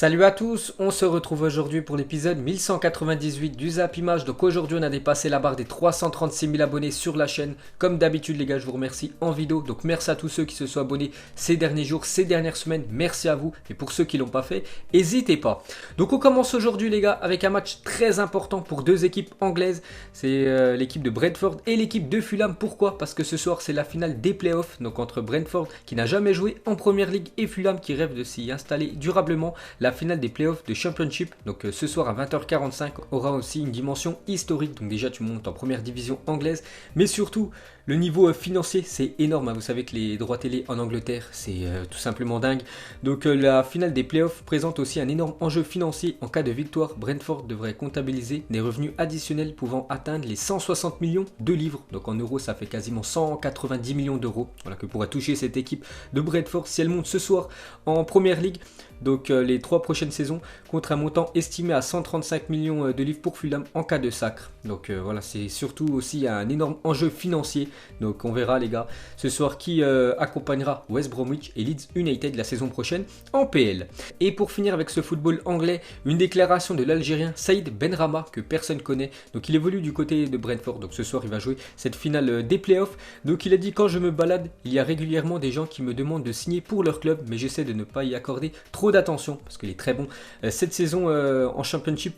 Salut à tous, on se retrouve aujourd'hui pour l'épisode 1198 du Zap Image. Donc aujourd'hui on a dépassé la barre des 336 000 abonnés sur la chaîne. Comme d'habitude les gars, je vous remercie en vidéo. Donc merci à tous ceux qui se sont abonnés ces derniers jours, ces dernières semaines. Merci à vous. Et pour ceux qui ne l'ont pas fait, n'hésitez pas. Donc on commence aujourd'hui les gars avec un match très important pour deux équipes anglaises. C'est l'équipe de Brentford et l'équipe de Fulham. Pourquoi? Parce que ce soir c'est la finale des playoffs. Donc entre Brentford qui n'a jamais joué en première ligue et Fulham qui rêve de s'y installer durablement. La finale des playoffs de Championship, donc ce soir à 20h45, aura aussi une dimension historique. Donc déjà tu montes en première division anglaise, mais surtout le niveau financier c'est énorme. Vous savez que les droits télé en Angleterre c'est tout simplement dingue. Donc la finale des playoffs présente aussi un énorme enjeu financier. En cas de victoire, Brentford devrait comptabiliser des revenus additionnels pouvant atteindre les 160 millions de livres. Donc en euros ça fait quasiment 190 millions d'euros. Voilà que pourra toucher cette équipe de Brentford si elle monte ce soir en première ligue. Donc les 3 prochaines saisons contre un montant estimé à 135 millions de livres pour Fulham en cas de sacre. Donc voilà, c'est surtout aussi un énorme enjeu financier. Donc on verra les gars ce soir qui accompagnera West Bromwich et Leeds United la saison prochaine en PL. Et pour finir avec ce football anglais, une déclaration de l'Algérien Saïd Benrahma que personne connaît. Donc il évolue du côté de Brentford. Donc ce soir il va jouer cette finale des playoffs. Donc il a dit: quand je me balade, il y a régulièrement des gens qui me demandent de signer pour leur club, mais j'essaie de ne pas y accorder trop d'attention parce qu'il est très bon cette saison en Championship.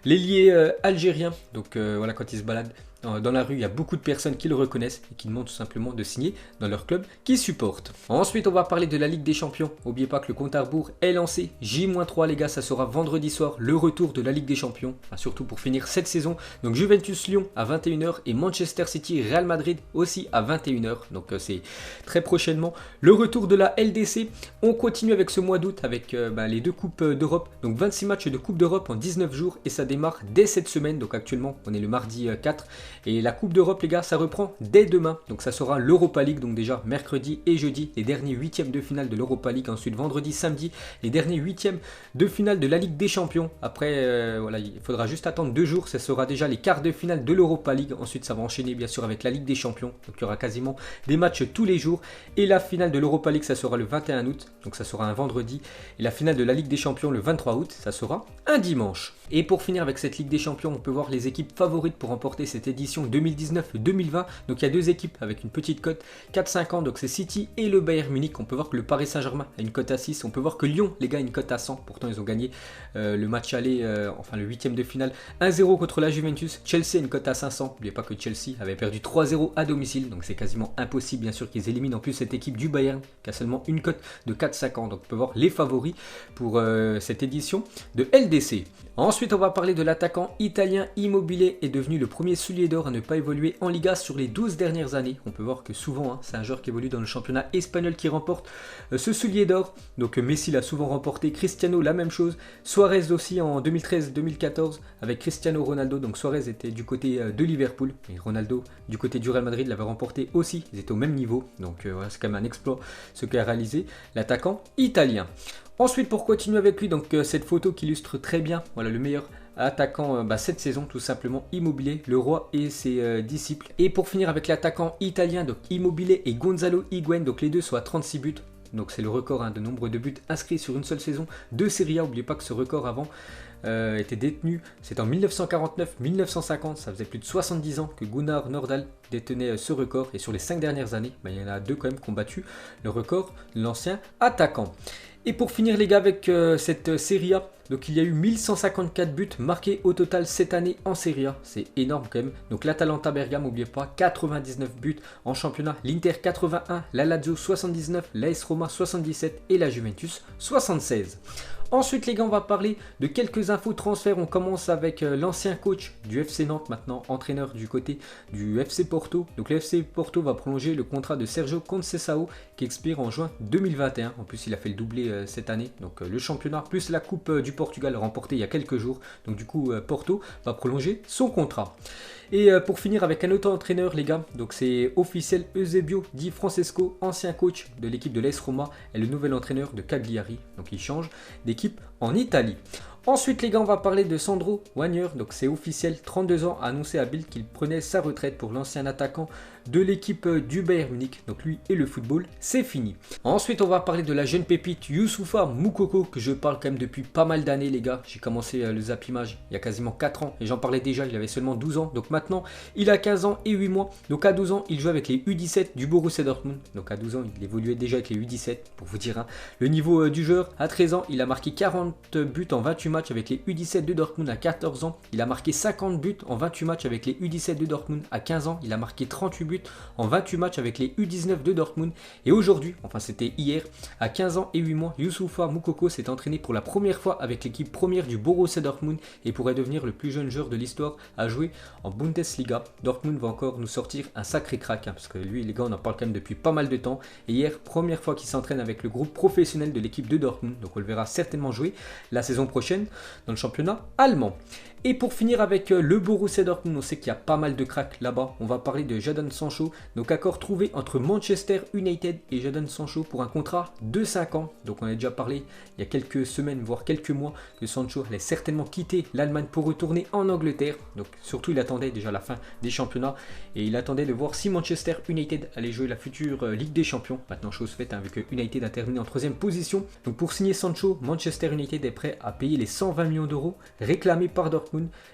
L'ailier algérien, donc voilà, quand il se balade dans la rue, il y a beaucoup de personnes qui le reconnaissent et qui demandent tout simplement de signer dans leur club qu'ils supportent. Ensuite, on va parler de la Ligue des Champions. N'oubliez pas que le compte à rebours est lancé. J-3 les gars, ça sera vendredi soir, le retour de la Ligue des Champions. Enfin, surtout pour finir cette saison. Donc Juventus-Lyon à 21h et Manchester City-Real Madrid aussi à 21h. Donc c'est très prochainement. Le retour de la LDC. On continue avec ce mois d'août avec les deux coupes d'Europe. Donc 26 matchs de Coupe d'Europe en 19 jours et ça démarre dès cette semaine. Donc actuellement, on est le mardi 4. Et la Coupe d'Europe les gars, ça reprend dès demain. Donc ça sera l'Europa League, donc déjà mercredi et jeudi, les derniers huitièmes de finale de l'Europa League. Ensuite vendredi, samedi, les derniers huitièmes de finale de la Ligue des Champions. Après, voilà, il faudra juste attendre 2 jours. Ça sera déjà les quarts de finale de l'Europa League. Ensuite ça va enchaîner bien sûr avec la Ligue des Champions. Donc il y aura quasiment des matchs tous les jours. Et la finale de l'Europa League, ça sera le 21 août. Donc ça sera un vendredi. Et la finale de la Ligue des Champions le 23 août, ça sera un dimanche. Et pour finir avec cette Ligue des Champions, on peut voir les équipes favorites pour remporter cette édition 2019-2020. Donc il y a 2 équipes avec une petite cote 4,50. Donc c'est City et le Bayern Munich. On peut voir que le Paris Saint-Germain a une cote à 6. On peut voir que Lyon, les gars, a une cote à 100. Pourtant ils ont gagné le match aller, enfin le 8e de finale 1-0 contre la Juventus. Chelsea a une cote à 500. N'oubliez pas que Chelsea avait perdu 3-0 à domicile. Donc c'est quasiment impossible bien sûr qu'ils éliminent en plus cette équipe du Bayern qui a seulement une cote de 4,50. Donc on peut voir les favoris pour cette édition de LDC. Ensuite, on va parler de l'attaquant italien Immobile est devenu le premier soulier d'or à ne pas évoluer en Liga sur les 12 dernières années. On peut voir que souvent, c'est un joueur qui évolue dans le championnat espagnol qui remporte ce soulier d'or. Donc Messi l'a souvent remporté, Cristiano la même chose, Suarez aussi en 2013-2014 avec Cristiano Ronaldo. Donc Suarez était du côté de Liverpool et Ronaldo du côté du Real Madrid l'avait remporté aussi. Ils étaient au même niveau. Donc voilà, c'est quand même un exploit ce qu'a réalisé l'attaquant italien. Ensuite, pour continuer avec lui, donc cette photo qui illustre très bien, voilà le meilleur attaquant cette saison, tout simplement Immobile, le roi et ses disciples. Et pour finir avec l'attaquant italien, donc Immobile et Gonzalo Higuain, donc les deux sont à 36 buts. Donc c'est le record de nombre de buts inscrits sur une seule saison de Serie A. N'oubliez pas que ce record avant était détenu, c'était en 1949-1950, ça faisait plus de 70 ans que Gunnar Nordahl détenait ce record. Et sur les 5 dernières années, il y en a 2 quand même qui ont battu le record de l'ancien attaquant. Et pour finir les gars avec cette Serie A, donc il y a eu 1154 buts marqués au total cette année en Serie A, c'est énorme quand même. Donc l'Atalanta Bergame, n'oubliez pas, 99 buts en championnat, l'Inter 81, la Lazio 79, l'AS Roma 77 et la Juventus 76. Ensuite les gars, on va parler de quelques infos transferts. On commence avec l'ancien coach du FC Nantes, maintenant entraîneur du côté du FC Porto. Donc le FC Porto va prolonger le contrat de Sergio Conceição qui expire en juin 2021. En plus il a fait le doublé cette année. Donc le championnat plus la coupe du Portugal remportée il y a quelques jours. Donc du coup Porto va prolonger son contrat. Et pour finir avec un autre entraîneur les gars, donc c'est officiel, Eusebio Di Francesco, ancien coach de l'équipe de l'AS Roma, est le nouvel entraîneur de Cagliari. Donc il change d'équipe en Italie. Ensuite les gars, on va parler de Sandro Wagner, donc c'est officiel, 32 ans, a annoncé à Bild qu'il prenait sa retraite pour l'ancien attaquant de l'équipe du Bayern Munich. Donc lui et le football, c'est fini. Ensuite on va parler de la jeune pépite Youssoufa Moukoko, que je parle quand même depuis pas mal d'années les gars. J'ai commencé le Zap Image il y a quasiment 4 ans et j'en parlais déjà, il avait seulement 12 ans. Donc maintenant il a 15 ans et 8 mois. Donc à 12 ans il joue avec les U17 du Borussia Dortmund. Donc à 12 ans il évoluait déjà avec les U17 pour vous dire le niveau du joueur. À 13 ans il a marqué 40 buts en 28 matchs avec les U17 de Dortmund. À 14 ans il a marqué 50 buts en 28 matchs avec les U17 de Dortmund. À 15 ans il a marqué 38 buts en 28 matchs avec les U19 de Dortmund. Et aujourd'hui, enfin c'était hier, à 15 ans et 8 mois, Youssoufa Moukoko s'est entraîné pour la première fois avec l'équipe première du Borussia Dortmund et pourrait devenir le plus jeune joueur de l'histoire à jouer en Bundesliga. Dortmund va encore nous sortir un sacré crack, parce que lui les gars on en parle quand même depuis pas mal de temps. Et hier, première fois qu'il s'entraîne avec le groupe professionnel de l'équipe de Dortmund, donc on le verra certainement jouer la saison prochaine dans le championnat allemand. Et pour finir avec le Borussia Dortmund, on sait qu'il y a pas mal de cracks là-bas. On va parler de Jadon Sancho. Donc accord trouvé entre Manchester United et Jadon Sancho pour un contrat de 5 ans. Donc on a déjà parlé il y a quelques semaines, voire quelques mois, que Sancho allait certainement quitter l'Allemagne pour retourner en Angleterre. Donc surtout il attendait déjà la fin des championnats et il attendait de voir si Manchester United allait jouer la future Ligue des Champions. Maintenant chose faite, vu que United a terminé en 3e position. Donc pour signer Sancho, Manchester United est prêt à payer les 120 millions d'euros réclamés par Dortmund,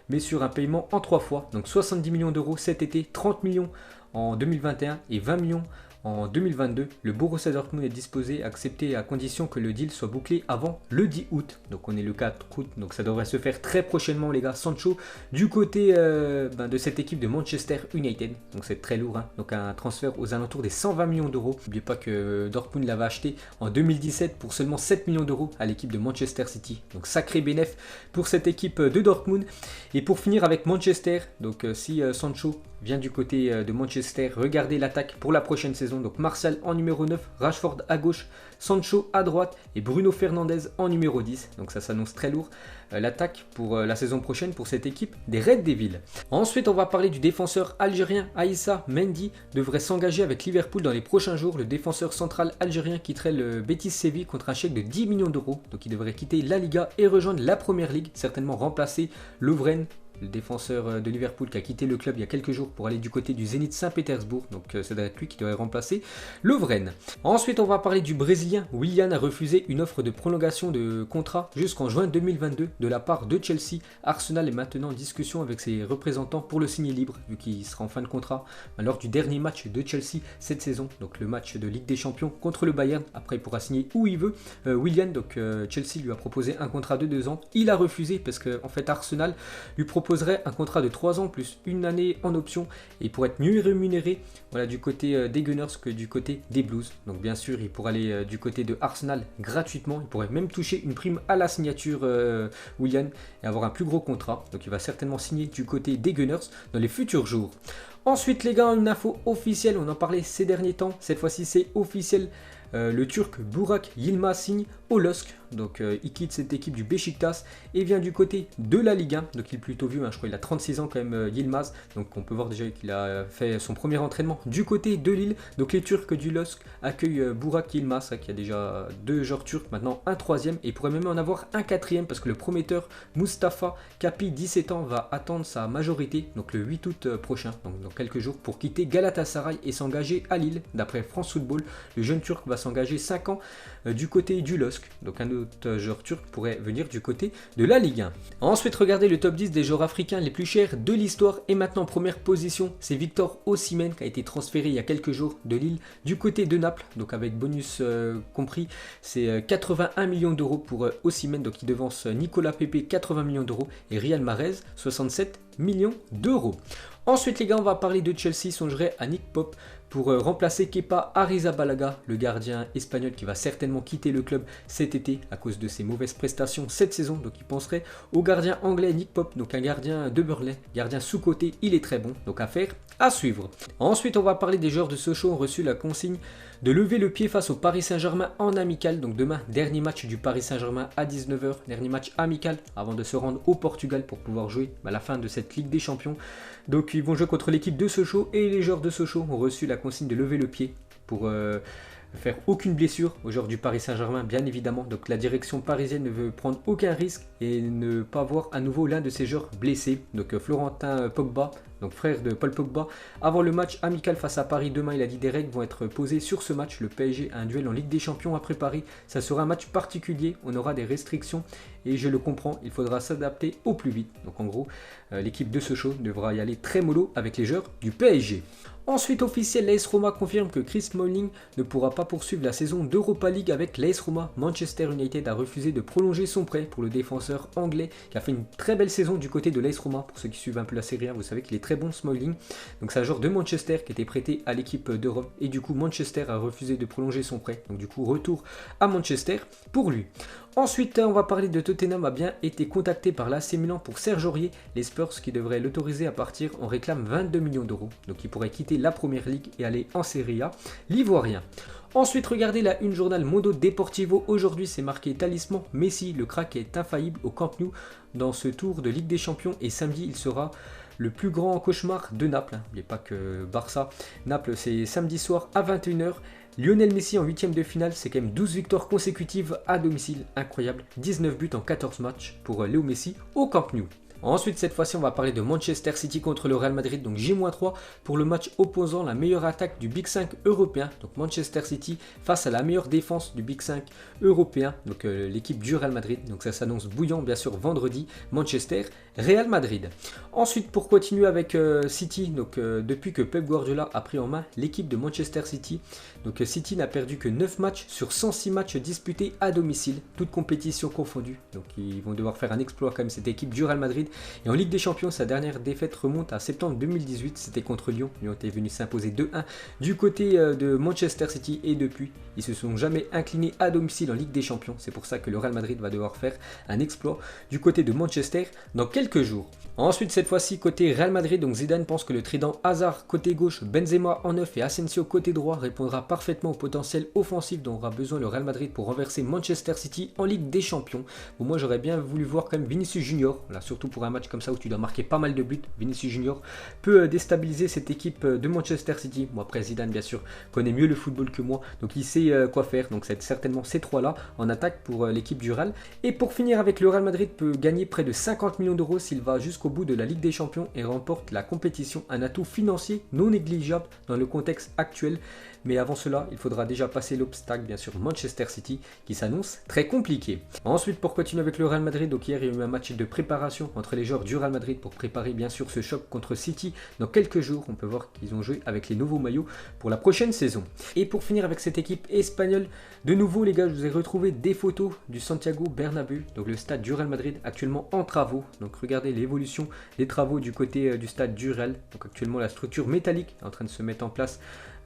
mais sur un paiement en 3 fois, donc 70 millions d'euros cet été, 30 millions en 2021 et 20 millions en 2022. Le Borussia Dortmund est disposé à accepter à condition que le deal soit bouclé avant le 10 août. Donc on est le 4 août, donc ça devrait se faire très prochainement les gars. Sancho du côté de cette équipe de Manchester United, donc c'est très lourd, donc un transfert aux alentours des 120 millions d'euros. N'oubliez pas que Dortmund l'avait acheté en 2017 pour seulement 7 millions d'euros à l'équipe de Manchester City. Donc sacré bénéf pour cette équipe de Dortmund. Et pour finir avec Manchester, donc si Sancho vient du côté de Manchester, regardez l'attaque pour la prochaine saison. Donc Martial en numéro 9, Rashford à gauche, Sancho à droite et Bruno Fernandes en numéro 10. Donc ça s'annonce très lourd l'attaque pour la saison prochaine pour cette équipe des Red Devils. Ensuite on va parler du défenseur algérien Aïssa Mendy, devrait s'engager avec Liverpool dans les prochains jours. Le défenseur central algérien quitterait le Betis Séville contre un chèque de 10 millions d'euros. Donc il devrait quitter la Liga et rejoindre la Première Ligue, certainement remplacer Lovren, le défenseur de Liverpool qui a quitté le club il y a quelques jours pour aller du côté du Zénith Saint-Pétersbourg. Donc ça doit être lui qui devrait remplacer Lovren. Ensuite on va parler du Brésilien. Willian a refusé une offre de prolongation de contrat jusqu'en juin 2022 de la part de Chelsea. Arsenal est maintenant en discussion avec ses représentants pour le signer libre, vu qu'il sera en fin de contrat lors du dernier match de Chelsea cette saison, donc le match de Ligue des Champions contre le Bayern. Après il pourra signer où il veut. Willian, donc Chelsea lui a proposé un contrat de 2 ans. Il a refusé parce que en fait Arsenal lui proposerait un contrat de 3 ans plus une année en option et pour être mieux rémunéré du côté des Gunners que du côté des Blues. Donc bien sûr il pourrait aller du côté de Arsenal gratuitement, il pourrait même toucher une prime à la signature Willian et avoir un plus gros contrat. Donc il va certainement signer du côté des Gunners dans les futurs jours. Ensuite les gars, une info officielle, on en parlait ces derniers temps, cette fois-ci c'est officiel. Le Turc Burak Yilmaz signe au LOSC, donc il quitte cette équipe du Beşiktaş et vient du côté de la Ligue 1, donc il est plutôt vieux, je crois qu'il a 36 ans quand même Yilmaz, donc on peut voir déjà qu'il a fait son premier entraînement du côté de Lille. Donc les Turcs du LOSC accueillent Burak Yilmaz, qui a déjà 2 joueurs turcs, maintenant un 3e et pourrait même en avoir un 4e parce que le prometteur Mustafa Kapi, 17 ans, va attendre sa majorité, donc le 8 août prochain, donc dans quelques jours, pour quitter Galatasaray et s'engager à Lille. D'après France Football, le jeune turc va s'engager 5 ans du côté du LOSC. Donc un autre joueur turc pourrait venir du côté de la Ligue 1. Ensuite, regardez le top 10 des joueurs africains les plus chers de l'histoire. Et maintenant, en première position, c'est Victor Osimhen qui a été transféré il y a quelques jours de Lille du côté de Naples. Donc avec bonus compris, c'est 81 millions d'euros pour Osimhen. Donc il devance Nicolas Pepe, 80 millions d'euros, et Riyad Mahrez, 67 millions d'euros. Ensuite les gars, on va parler de Chelsea, songerait à Nick Pope pour remplacer Kepa Arrizabalaga, le gardien espagnol qui va certainement quitter le club cet été à cause de ses mauvaises prestations cette saison. Donc il penserait au gardien anglais Nick Pope, donc un gardien de Burnley, gardien sous-coté, il est très bon, donc affaire à suivre. Ensuite on va parler des joueurs de Sochaux, ont reçu la consigne de lever le pied face au Paris Saint-Germain en amical. Donc demain, dernier match du Paris Saint-Germain à 19 h, dernier match amical avant de se rendre au Portugal pour pouvoir jouer à la fin de cette Ligue des Champions. Donc ils vont jouer contre l'équipe de Sochaux et les joueurs de Sochaux ont reçu la consigne de lever le pied pour faire aucune blessure aux joueurs du Paris Saint-Germain, bien évidemment. Donc la direction parisienne ne veut prendre aucun risque et ne pas voir à nouveau l'un de ses joueurs blessé. Donc Florentin Pogba, donc frère de Paul Pogba, avant le match amical face à Paris demain, il a dit des règles vont être posées sur ce match. Le PSG a un duel en Ligue des Champions après Paris. Ça sera un match particulier, on aura des restrictions et je le comprends, il faudra s'adapter au plus vite. Donc en gros, l'équipe de Sochaux devra y aller très mollo avec les joueurs du PSG. Ensuite, officiel, l'AS Roma confirme que Chris Smalling ne pourra pas poursuivre la saison d'Europa League avec l'AS Roma. Manchester United a refusé de prolonger son prêt pour le défenseur anglais qui a fait une très belle saison du côté de l'AS Roma. Pour ceux qui suivent un peu la Serie A, vous savez qu'il est très bon, Smalling. Donc c'est un joueur de Manchester qui était prêté à l'équipe de Rome et du coup Manchester a refusé de prolonger son prêt. Donc du coup retour à Manchester pour lui. Ensuite, on va parler de Tottenham a bien été contacté par l'AC Milan pour Serge Aurier. Les Spurs qui devraient l'autoriser à partir en réclament 22 millions d'euros. Donc il pourrait quitter la Première Ligue et aller en Serie A, l'Ivoirien. Ensuite, regardez la une journal Mondo Deportivo. Aujourd'hui, c'est marqué talisman Messi. Le crack est infaillible au Camp Nou dans ce tour de Ligue des Champions. Et samedi, il sera le plus grand cauchemar de Naples. N'oubliez pas que Barça, Naples, c'est samedi soir à 21 h. Lionel Messi en 8e de finale, c'est quand même 12 victoires consécutives à domicile, incroyable. 19 buts en 14 matchs pour Léo Messi au Camp Nou. Ensuite, cette fois-ci, on va parler de Manchester City contre le Real Madrid, donc J-3 pour le match opposant la meilleure attaque du Big 5 européen. Donc Manchester City face à la meilleure défense du Big 5 européen, donc l'équipe du Real Madrid. Donc ça s'annonce bouillant, bien sûr, vendredi, Manchester, Real Madrid. Ensuite, pour continuer avec City, donc depuis que Pep Guardiola a pris en main l'équipe de Manchester City, donc City n'a perdu que 9 matchs sur 106 matchs disputés à domicile, toutes compétitions confondues. Donc ils vont devoir faire un exploit quand même, cette équipe du Real Madrid. Et en Ligue des Champions, sa dernière défaite remonte à septembre 2018, c'était contre Lyon. Lyon était venu s'imposer 2-1 du côté de Manchester City et depuis, ils se sont jamais inclinés à domicile en Ligue des Champions. C'est pour ça que le Real Madrid va devoir faire un exploit du côté de Manchester dans quelques jours. Ensuite, cette fois-ci, côté Real Madrid, donc Zidane pense que le trident Hazard côté gauche, Benzema en neuf et Asensio côté droit répondra parfaitement au potentiel offensif dont aura besoin le Real Madrid pour renverser Manchester City en Ligue des Champions. Bon, moi, j'aurais bien voulu voir quand même Vinicius Junior, là, surtout pour un match comme ça où tu dois marquer pas mal de buts. Vinicius Junior peut déstabiliser cette équipe de Manchester City. Bon, après, Zidane, bien sûr, connaît mieux le football que moi, donc il sait quoi faire. Donc, c'est certainement ces trois-là en attaque pour l'équipe du Real. Et pour finir avec le Real Madrid peut gagner près de 50 millions d'euros s'il va jusqu'au bout de la Ligue des Champions et remporte la compétition, un atout financier non négligeable dans le contexte actuel. Mais avant cela, il faudra déjà passer l'obstacle, bien sûr, Manchester City, qui s'annonce très compliqué. Ensuite, pour continuer avec le Real Madrid, donc hier, il y a eu un match de préparation entre les joueurs du Real Madrid pour préparer, bien sûr, ce choc contre City. Dans quelques jours, on peut voir qu'ils ont joué avec les nouveaux maillots pour la prochaine saison. Et pour finir avec cette équipe espagnole, de nouveau, les gars, je vous ai retrouvé des photos du Santiago Bernabéu, donc le stade du Real Madrid, actuellement en travaux. Donc, regardez l'évolution des travaux du côté du stade du Real. Donc, actuellement, la structure métallique est en train de se mettre en place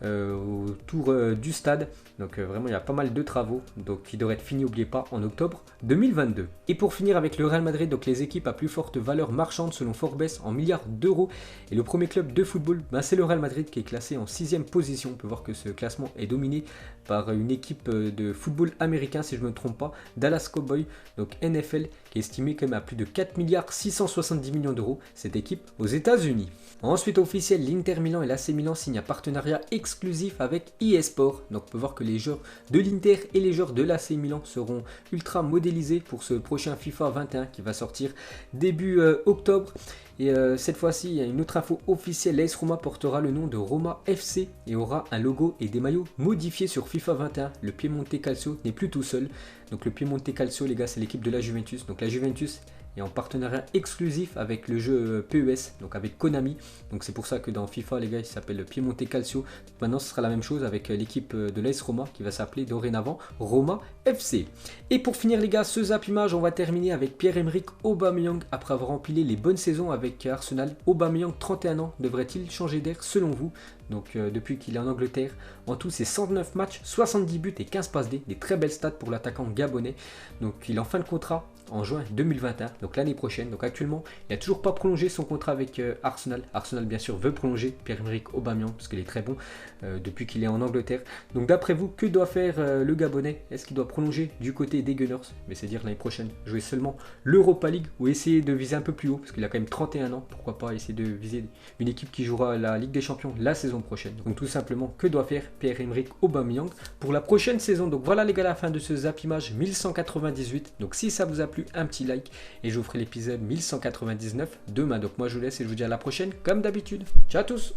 autour du stade. Donc vraiment il y a pas mal de travaux donc qui devraient être finis, n'oubliez pas, en octobre 2022. Et pour finir avec le Real Madrid, donc les équipes à plus forte valeur marchande selon Forbes en milliards d'euros. Et le premier club de football, c'est le Real Madrid qui est classé en 6e position. On peut voir que ce classement est dominé par une équipe de football américain, si je ne me trompe pas, Dallas Cowboys, donc NFL, qui est estimé quand même à plus de 4 milliards 670 millions d'euros, cette équipe aux États-Unis. Ensuite, officiel, l'Inter Milan et l'AC Milan signent un partenariat exclusif avec eSport. Donc on peut voir que les joueurs de l'Inter et les joueurs de l'AC Milan seront ultra modélisés pour ce prochain FIFA 21 qui va sortir début octobre. Et cette fois-ci, il y a une autre info officielle, l'AS Roma portera le nom de Roma FC et aura un logo et des maillots modifiés sur FIFA 21. Le Piemonte Calcio n'est plus tout seul. Donc le Piemonte Calcio, les gars, c'est l'équipe de la Juventus. Donc la Juventus est en partenariat exclusif avec le jeu PES, donc avec Konami. Donc c'est pour ça que dans FIFA, les gars, il s'appelle Piemonte Calcio. Maintenant, ce sera la même chose avec l'équipe de l'AS Roma qui va s'appeler dorénavant Roma FC. Et pour finir, les gars, ce zap image, on va terminer avec Pierre-Emerick Aubameyang. Après avoir empilé les bonnes saisons avec Arsenal, Aubameyang, 31 ans, devrait-il changer d'air selon vous? Donc depuis qu'il est en Angleterre, en tout c'est 109 matchs, 70 buts et 15 passes D, des très belles stats pour l'attaquant gabonais. Donc il est en fin de contrat en juin 2021, donc l'année prochaine. Donc actuellement, il n'a toujours pas prolongé son contrat avec Arsenal. Arsenal bien sûr veut prolonger Pierre-Emerick Aubameyang parce qu'il est très bon depuis qu'il est en Angleterre. Donc d'après vous, que doit faire le Gabonais? Est-ce qu'il doit prolonger du côté des Gunners, mais c'est dire l'année prochaine, jouer seulement l'Europa League ou essayer de viser un peu plus haut parce qu'il a quand même 31 ans, pourquoi pas essayer de viser une équipe qui jouera la Ligue des Champions la saison prochaine. Donc tout simplement, que doit faire Pierre-Emerick Aubameyang pour la prochaine saison? Donc voilà les gars, la fin de ce Zap Image 1198. Donc si ça vous a plu, un petit like et je vous ferai l'épisode 1199 demain. Donc moi je vous laisse et je vous dis à la prochaine comme d'habitude. Ciao à tous.